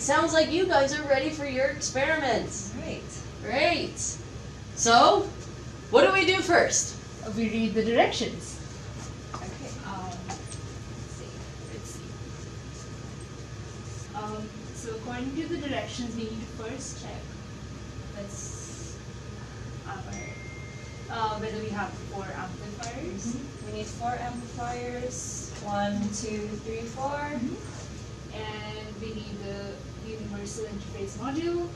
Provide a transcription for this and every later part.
sounds like you guys are ready for your experiments. Great. Great. So, what do we do first? We read the directions. Okay. Let's see. So according to the directions, we need to first check whether we have 4 amplifiers. We need 4 amplifiers. 1, 2, 3, 4. And we need the universal interface module.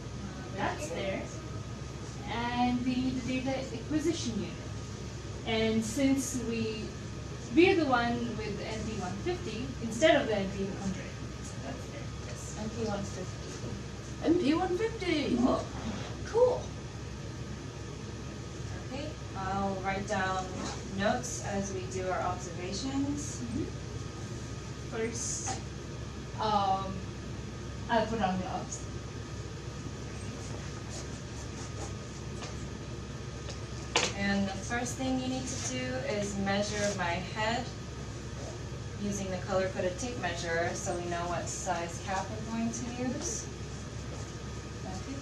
That's there. And we need the data acquisition unit. And since we're the one with the NP150 instead of the NP100, so that's there. Yes. NP150. NP150. Oh, cool. Okay. I'll write down notes as we do our observations. First, I'll put on gloves. And the first thing you need to do is measure my head using the color-coded tape measure so we know what size cap we're going to use. Okay.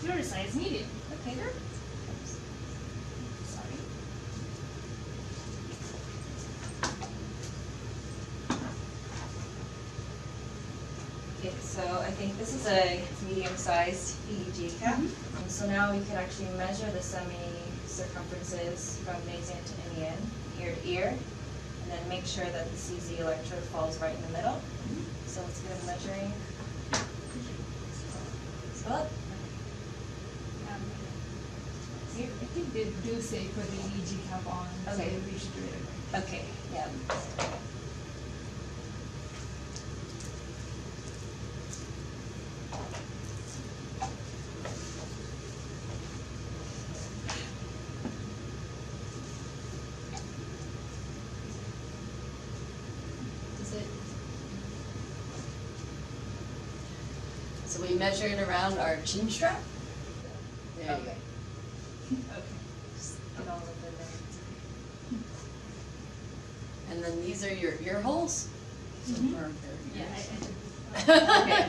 You're a size medium. Okay. Sorry. Okay, so I think this is a medium-sized EEG cap. And so now we can actually measure the semi-circumferences from nasant to inian, ear to ear, and then make sure that the CZ electrode falls right in the middle. So let's get a measuring. Spell it. I think they do say put the EEG cap on, Okay. so we should do it again. Okay, yeah. Is it? So we measure it around our chin strap? There you go. Okay. Just get all of it in And then these are your ear holes? So far, Yeah, I did. Okay.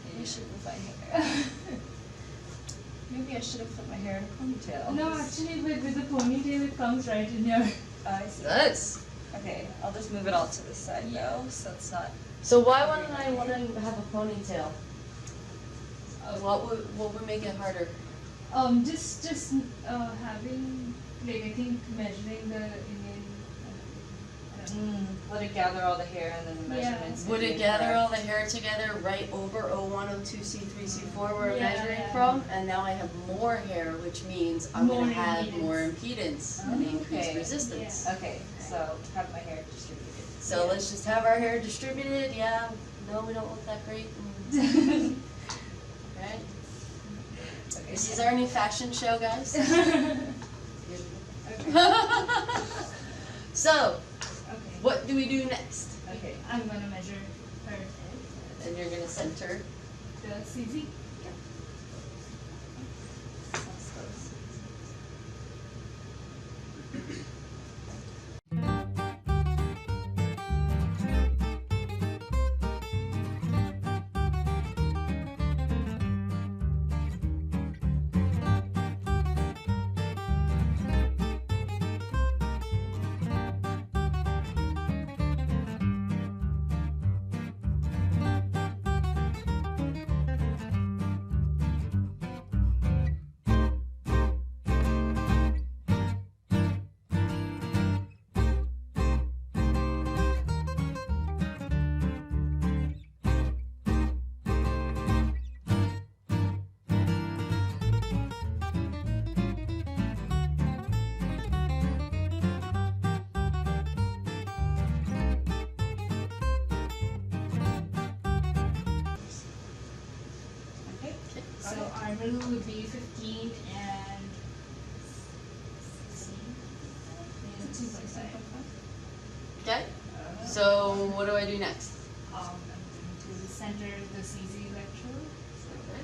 Maybe I should move my hair. Maybe I should have put my hair in a ponytail. No, actually, with the ponytail, it comes right in your. I see. Nice. Okay, I'll just move it all to the side though, so it's not. So why wouldn't I want to have a ponytail? What would make it harder? Just having, like, I think measuring the Indian. Let it gather all the hair and then the Yeah. measurements. Would it gather all the hair together right over O1, O2, C3, C4 where we're Yeah, measuring yeah. from? And now I have more hair, which means I'm going to More have impedance. more impedance and increased Okay. resistance. Okay, so have my hair distributed. So let's just have our hair distributed. Yeah, no, we don't look that great. Right? Okay. This is our new fashion show, guys. So, Okay. what do we do next? Okay, I'm gonna measure her head, And you're going to center. the CZ. So our middle would be 15 and 16. Okay? So what do I do next? I'm going to center the CZ electrode. Okay.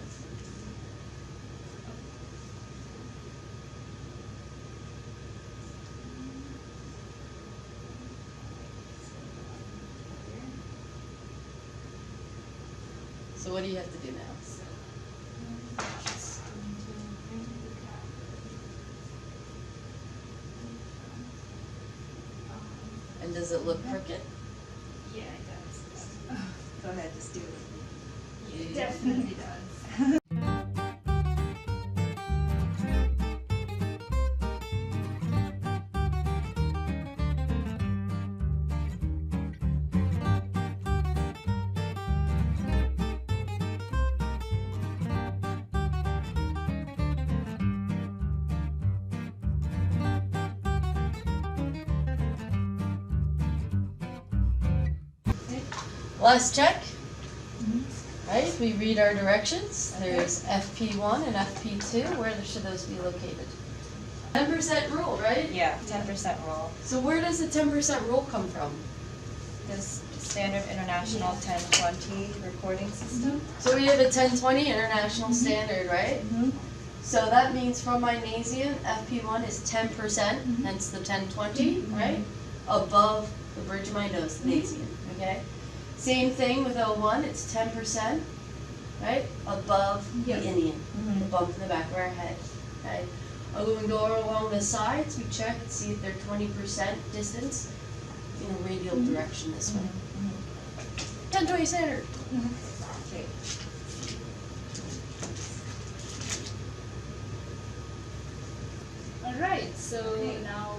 So what do you have to do now? Just going to bring the cap. And does it look crooked? Yeah, it does. Go ahead, just do it. It definitely does. Last check. Right, we read our directions. There's FP1 and FP2. Where should those be located? 10% rule, right? Yeah, 10% rule. So where does the 10% rule come from? This standard international 1020 recording system. So we have a 1020 international standard, right? So that means from magnesium, FP1 is 10%, hence the 1020, right? Above the bridge of my nose, the magnesium, okay? Same thing with O1, it's 10%, right? Above the inion, the bump in the back of our head, okay? When we go along the sides, we check and see if they're 20% distance in a radial direction this way. 1020 standard. Okay. Alright, so now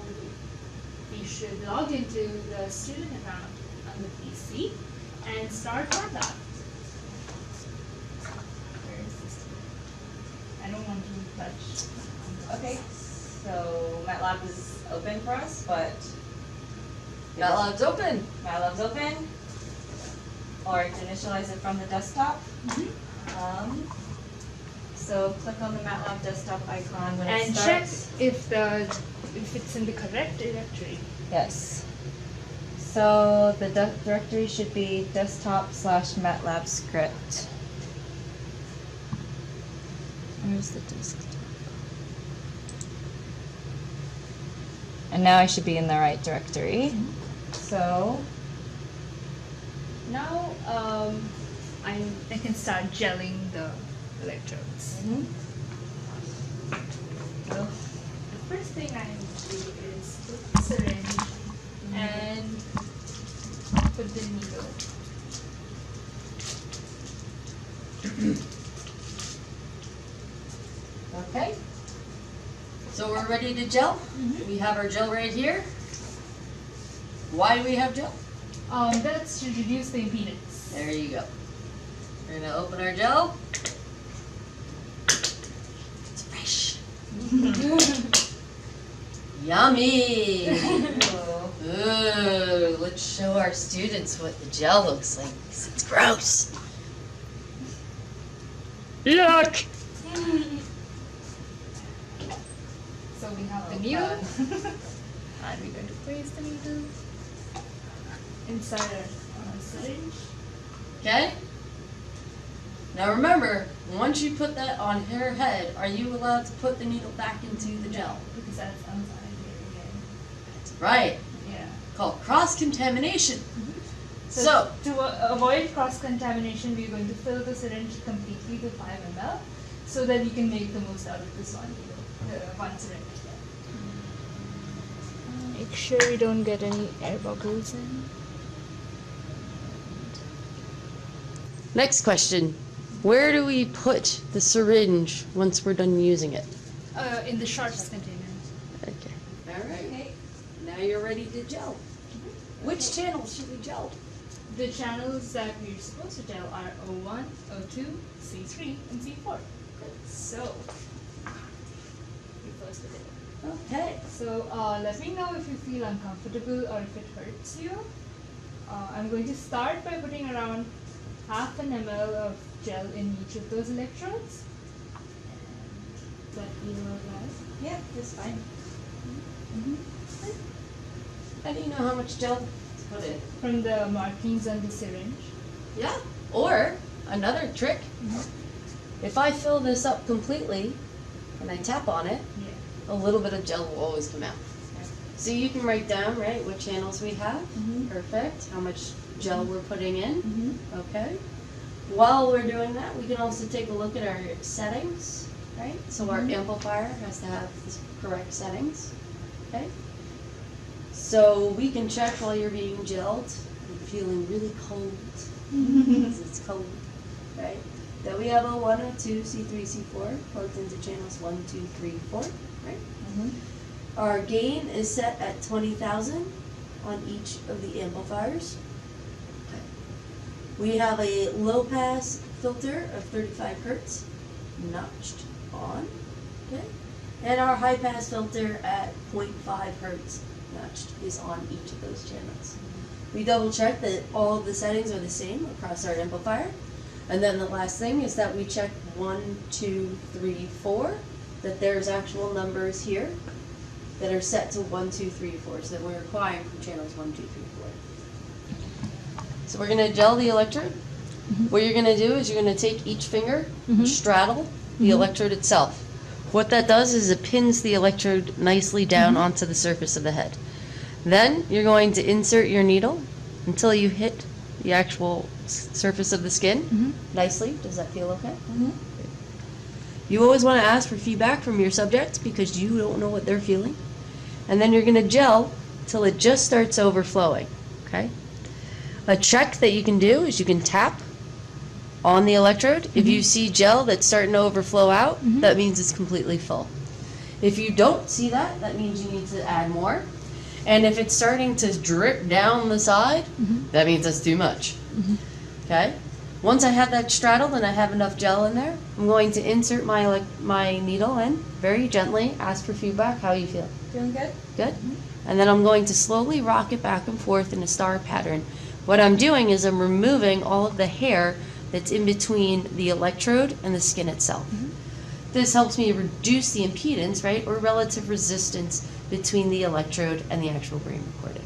we should log into the student account on the PC and start MATLAB. Where is this? I don't want to touch. Okay, so MATLAB is open for us, but MATLAB's open. MATLAB's open. Or to initialize it from the desktop. So click on the MATLAB desktop icon when it And check starts. if it's in the correct directory. Yes. So the directory should be desktop/MATLAB script. Where's the desktop? And now I should be in the right directory. So Now I can start gelling the electrodes. The first thing I do is put the syringe and put the needle. Okay. So we're ready to gel. We have our gel right here. Why do we have gel? That's to reduce the impedance. There you go. We're gonna open our gel. It's fresh. Yummy. Ooh, let's show our students what the gel looks like, 'cause it's gross. Yuck. So we have the needle. And we're going to place the needle inside our syringe. Okay? Now remember, once you put that on her head, are you allowed to put the needle back into the gel? Because that's outside here again. Right. Yeah. Called cross-contamination. So, So, to avoid cross-contamination, we're going to fill the syringe completely to 5 ml so that we can make the most out of this one needle, one syringe. Make sure we don't get any air bubbles in. next question. Where do we put the syringe once we're done using it? In the shorts container. Okay. All right. Now you're ready to gel. Which channel should we gel? The channels that we're supposed to gel are O1, O2, C3, and C4. So, we first put it. Okay. So let me know if you feel uncomfortable or if it hurts you. I'm going to start by putting around half an ml of gel in each of those electrodes. Does that feel alright? yeah, that's fine. know how much gel to put in. From the markings on the syringe. Yeah. Or another trick, if I fill this up completely and I tap on it, Yeah. a little bit of gel will always come out. So you can write down, right, what channels we have. Perfect. How much gel we're putting in. Okay. While we're doing that, we can also take a look at our settings, right? So our amplifier has to have the correct settings. Okay. So we can check while you're being gelled. I'm feeling really cold. Because it's cold, right? Then we have a 102, C3, C4 plugged into channels 1, 2, 3, 4, right? Our gain is set at 20,000 on each of the amplifiers. Okay. We have a low pass filter of 35 hertz notched on, okay? And our high pass filter at 0.5 hertz notched is on each of those channels. We double check that all of the settings are the same across our amplifier. And then the last thing is that we check 1, 2, 3, 4, that there's actual numbers here that are set to 1, 2, 3, 4, so that we're acquiring from channels 1, 2, 3, 4. So we're gonna gel the electrode. What you're gonna do is you're gonna take each finger and straddle the electrode itself. What that does is it pins the electrode nicely down onto the surface of the head. Then you're going to insert your needle until you hit the actual surface of the skin nicely. Does that feel okay? You always want to ask for feedback from your subject because you don't know what they're feeling. And then you're going to gel till it just starts overflowing. Okay? A check that you can do is you can tap on the electrode. If you see gel that's starting to overflow out, that means it's completely full. If you don't see that, that means you need to add more. And if it's starting to drip down the side, that means it's too much. Okay? Once I have that straddled and I have enough gel in there, I'm going to insert my needle in very gently, ask for feedback. How you feel? Feeling good? Good? And then I'm going to slowly rock it back and forth in a star pattern. What I'm doing is I'm removing all of the hair that's in between the electrode and the skin itself. This helps me reduce the impedance, right, or relative resistance between the electrode and the actual brain recording.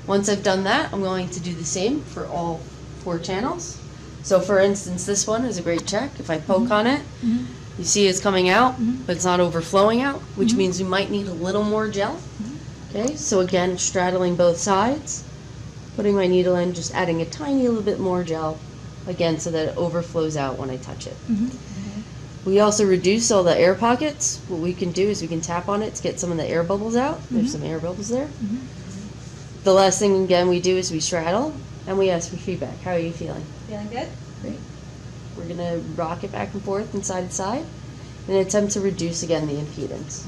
Once I've done that, I'm going to do the same for all 4 channels. So for instance, this one is a great check. If I poke on it, you see it's coming out, but it's not overflowing out, which means we might need a little more gel. Okay, so again, straddling both sides, putting my needle in, just adding a tiny little bit more gel, again, so that it overflows out when I touch it. We also reduce all the air pockets. What we can do is we can tap on it to get some of the air bubbles out. There's some air bubbles there. The last thing, again, we do is we straddle and we ask for feedback. How are you feeling? Feeling good? Great. We're going to rock it back and forth and side to side in an attempt to reduce, again, the impedance.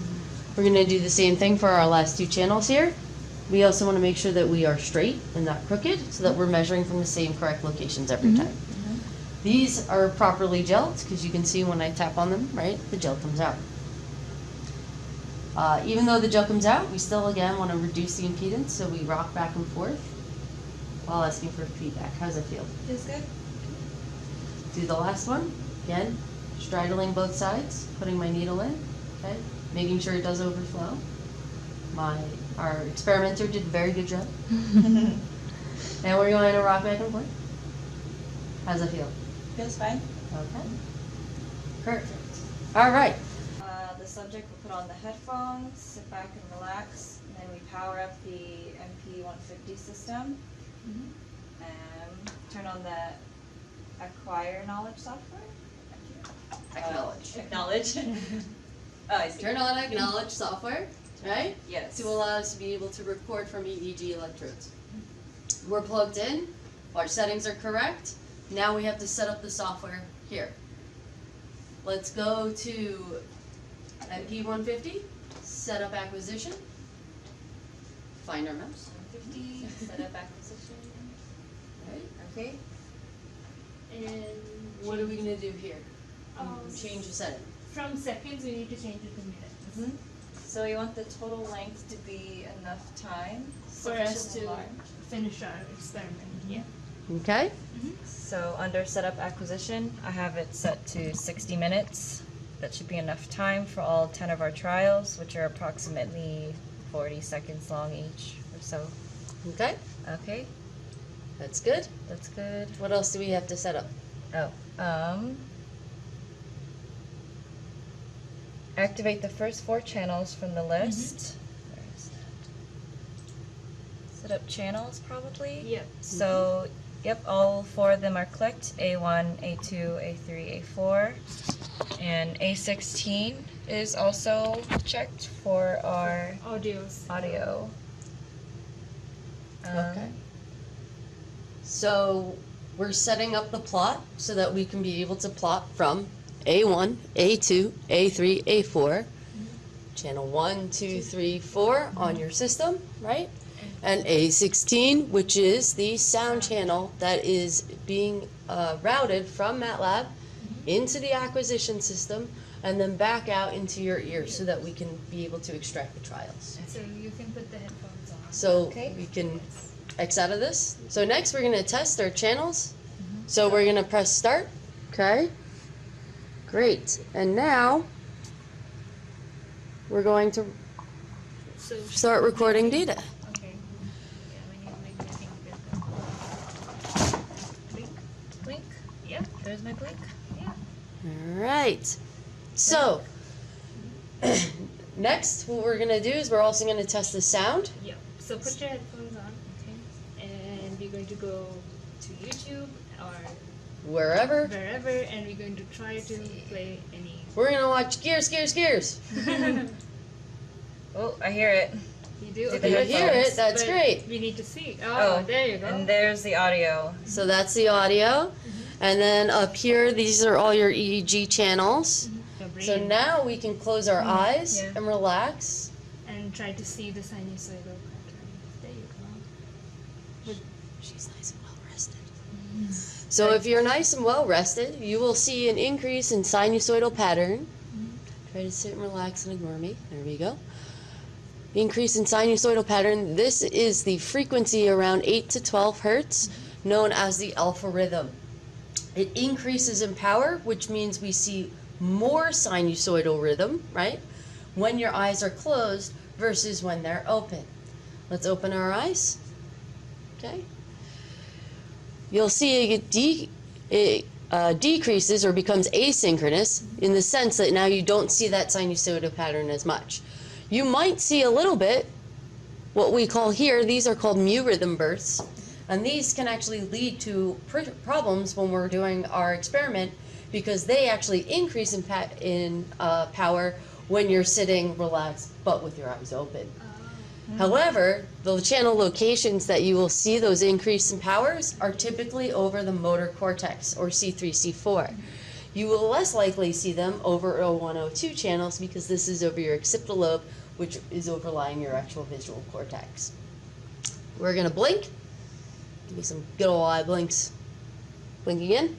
We're going to do the same thing for our last 2 channels here. We also want to make sure that we are straight and not crooked so that we're measuring from the same correct locations every time. These are properly gelled because you can see when I tap on them, right, the gel comes out. Even though the gel comes out, we still, again, want to reduce the impedance, so we rock back and forth while asking for feedback. How does it feel? Feels good. Do the last one. Again, straddling both sides, putting my needle in, okay, making sure it does overflow. Our experimenter did a very good job. And we're going to rock back and forth. How does it feel? Feels fine. Okay. Perfect. All right. The subject will put on the headphones, sit back and relax, and then we power up the MP150 system. Turn on the Acquire Knowledge software. Acknowledge. Acknowledge. Oh, I see. Turn on Acknowledge software, right? Yes. To allow us to be able to record from EEG electrodes. We're plugged in. Our settings are correct. Now we have to set up the software here. Let's go to MP150, set up acquisition, find our mouse. 150, set up acquisition. Right. Okay. And What are we going to do here? um, Change the setting. from seconds, we need to change it to minutes. So we want the total length to be enough time For us sufficiently to large. finish our experiment. Yeah. Okay. So under setup acquisition, I have it set to 60 minutes. That should be enough time for all 10 of our trials, which are approximately 40 seconds long each or so. Okay, Okay, that's good. that's good. What else do we have to set up? Oh, activate the first 4 channels from the list. Where is that? Set up channels probably. Yep. So, yep, all 4 of them are clicked. A1, A2, A3, A4. And A16 is also checked for our Audios. audio. Okay. So we're setting up the plot so that we can be able to plot from A1, A2, A3, A4, channel 1, 2, 3, 4 on your system, right? And A16, which is the sound channel that is being routed from MATLAB into the acquisition system and then back out into your ear so that we can be able to extract the trials. So you can put the headphones on. So Okay. we can X out of this. So next we're going to test our channels. So we're going to press start. Okay. Great. And now we're going to So start recording data. okay. Yeah, when you blink, I think that Blink, blink. Yep, there's my blink. Yeah. All right. So next what we're going to do is we're also going to test the sound. yeah. So put your headphones on, okay? And we're going to go to YouTube or Wherever. wherever, and we're going to try to play any. We're going to watch Gears. Oh, I hear it. You do? Did If you the hear it, that's But great. We need to see. Oh, there you go. And there's the audio. So that's the audio. And then up here, these are all your EEG channels. The brain. So now we can close our eyes Yeah. and relax. And try to see the sinusoidal pattern. There you go. She's nice and well rested. So if you're nice and well rested, you will see an increase in sinusoidal pattern. Try to sit and relax and ignore me. There we go. Increase in sinusoidal pattern. This is the frequency around 8 to 12 hertz, known as the alpha rhythm. It increases in power, which means we see more sinusoidal rhythm, right? When your eyes are closed versus when they're open. Let's open our eyes. Okay. You'll see it decreases or becomes asynchronous in the sense that now you don't see that sinusoidal pattern as much. You might see a little bit, what we call here, these are called mu rhythm bursts, and these can actually lead to problems when we're doing our experiment because they actually increase in power when you're sitting relaxed but with your eyes open. However, the channel locations that you will see those increase in powers are typically over the motor cortex, or C3, C4. You will less likely see them over O1, O2 channels because this is over your occipital lobe, which is overlying your actual visual cortex. We're going to blink. Give me some good old eye blinks. Blink again.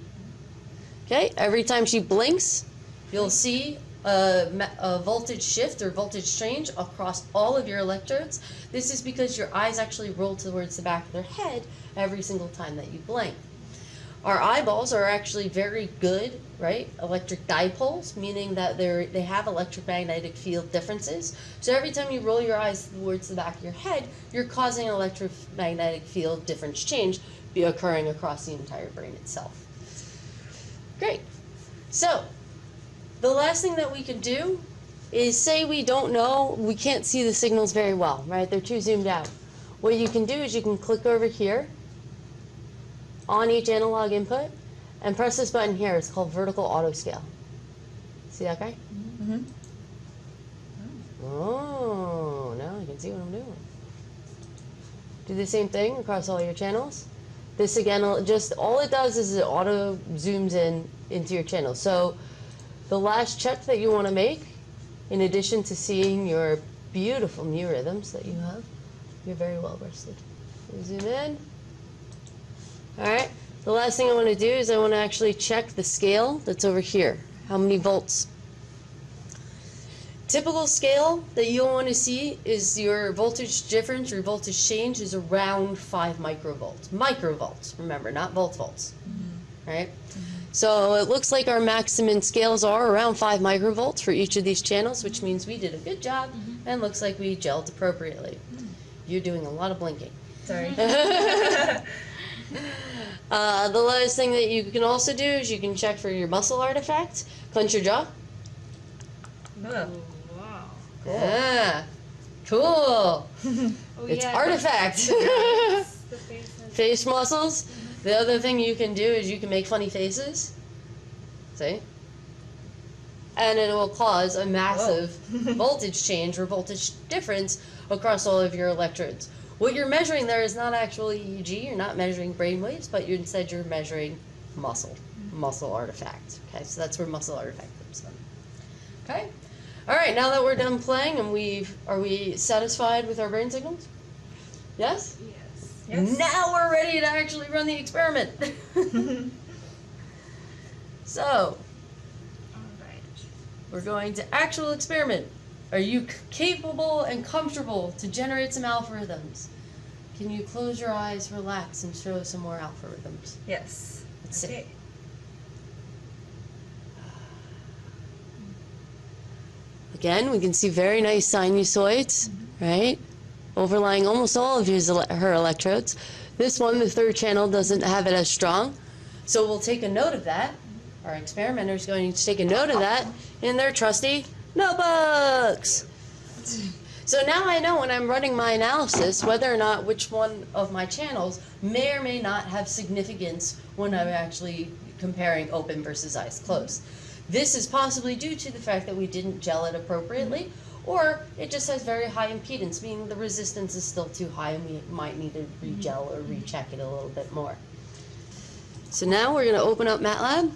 Okay, every time she blinks, you'll see a voltage shift or voltage change across all of your electrodes. This is because your eyes actually roll towards the back of their head every single time that you blink. Our eyeballs are actually very good, right? Electric dipoles, meaning that they have electromagnetic field differences. So every time you roll your eyes towards the back of your head, you're causing an electromagnetic field difference change be occurring across the entire brain itself. Great. So the last thing that we can do is say we don't know, we can't see the signals very well, right? They're too zoomed out. What you can do is you can click over here on each analog input and press this button here. It's called vertical auto scale. See that guy? Mm-hmm. Oh, now I can see what I'm doing. Do the same thing across all your channels. This again, just all it does is it auto zooms in into your channel. So the last check that you want to make, in addition to seeing your beautiful mu rhythms that you have, you're very well rested. Zoom in. All right. The last thing I want to do is I want to actually check the scale that's over here. How many volts? Typical scale that you'll want to see is your voltage difference, your voltage change is around 5 microvolts. Microvolts, remember, not volts. Right? So it looks like our maximum scales are around 5 microvolts for each of these channels, which means we did a good job and looks like we gelled appropriately. You're doing a lot of blinking. Sorry. The last thing that you can also do is you can check for your muscle artifacts. Clench your jaw. Oh. Wow. Yeah. Cool. Oh, It's yeah, artifact. the face has- Face muscles. The other thing you can do is you can make funny faces. See? And it will cause a massive voltage change or voltage difference across all of your electrodes. What you're measuring there is not actually EEG. You're not measuring brain waves, but instead you're measuring muscle artifact. Okay, so that's where muscle artifact comes from. Okay? All right, now that we're done playing and are we satisfied with our brain signals? Yes? Yes. Yes. Now we're ready to actually run the experiment. So, Alright. we're going to actual experiment. Are you capable and comfortable to generate some algorithms? Can you close your eyes, relax, and show some more algorithms? Yes. Let's see. Okay. Again, we can see very nice sinusoids, right? Overlying almost all of her electrodes. This one, the third channel, doesn't have it as strong. So we'll take a note of that. Our experimenter is going to take a note of that in their trusty notebooks. So now I know when I'm running my analysis whether or not which one of my channels may or may not have significance when I'm actually comparing open versus eyes closed. This is possibly due to the fact that we didn't gel it appropriately, or it just has very high impedance, meaning the resistance is still too high and we might need to re-gel or recheck it a little bit more. So now we're going to open up MATLAB.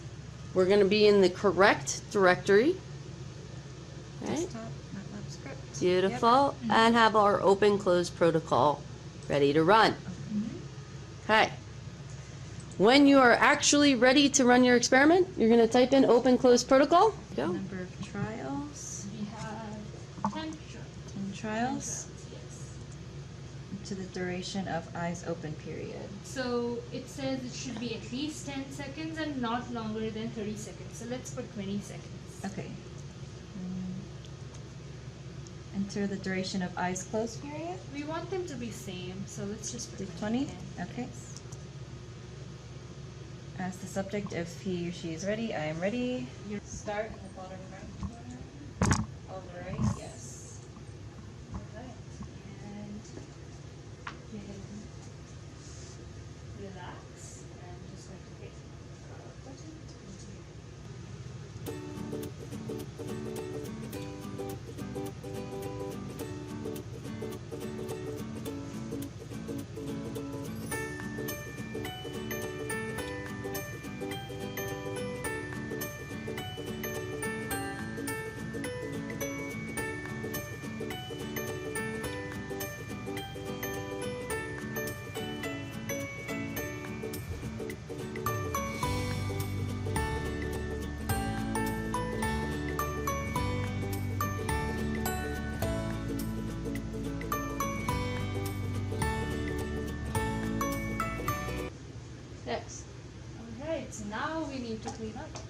We're going to be in the correct directory. Right? Desktop, MATLAB script. Beautiful. And have our open close protocol ready to run. Okay. When you are actually ready to run your experiment, you're going to type in open close protocol. Go. Number of trials. We have 10 10 trials yes. to the duration of eyes open period. So it says it should be at least 10 seconds and not longer than 30 seconds. So let's put 20 seconds. Okay. Enter the duration of eyes closed period. We want them to be same, so let's just put 20? 10. Okay. Ask the subject if he or she is ready. I am ready. Start in the bottom right corner. All right, yes. Okay. And you can relax and just going to hit the button to continue. Next. Alright, so now we need to clean up.